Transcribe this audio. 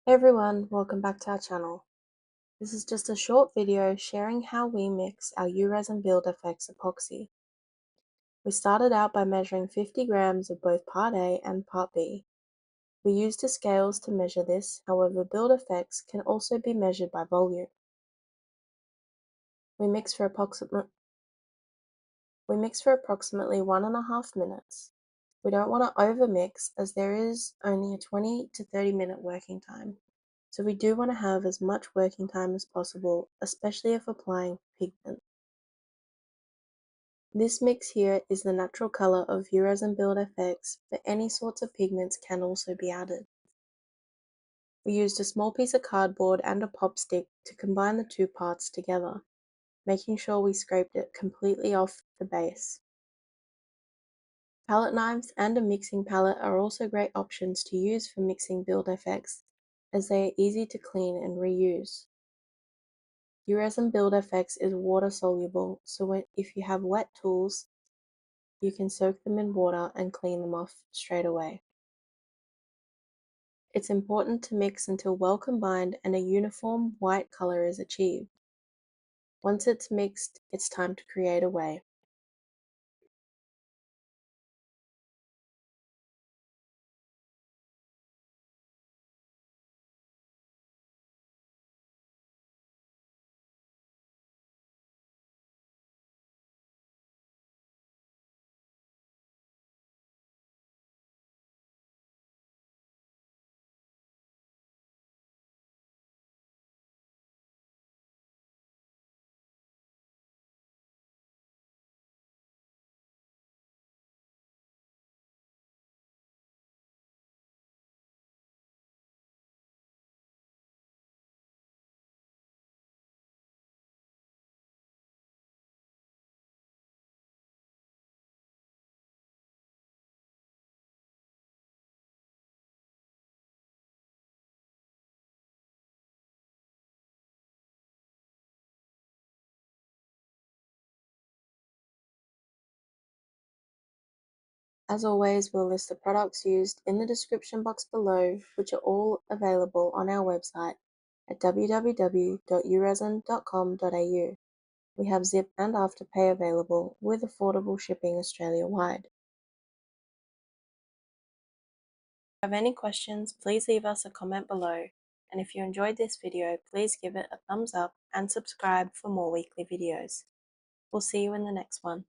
Hey everyone, welcome back to our channel. This is just a short video sharing how we mix our U RESIN BuildFX epoxy. We started out by measuring 50 grams of both part A and part B. We used the scales to measure this, however BuildFX can also be measured by volume. We mix for approximately 1.5 minutes. We don't want to overmix as there is only a 20 to 30 minute working time. So we do want to have as much working time as possible, especially if applying pigment. This mix here is the natural color of U RESIN BuildFX, but any sorts of pigments can also be added. We used a small piece of cardboard and a pop stick to combine the two parts together, making sure we scraped it completely off the base. Palette knives and a mixing palette are also great options to use for mixing BuildFX, as they are easy to clean and reuse. U RESIN BuildFX is water soluble, so if you have wet tools, you can soak them in water and clean them off straight away. It's important to mix until well combined and a uniform white color is achieved. Once it's mixed, it's time to create a wave. As always, we'll list the products used in the description box below, which are all available on our website at www.uresin.com.au. We have Zip and Afterpay available with affordable shipping Australia-wide. If you have any questions, please leave us a comment below, and if you enjoyed this video, please give it a thumbs up and subscribe for more weekly videos. We'll see you in the next one.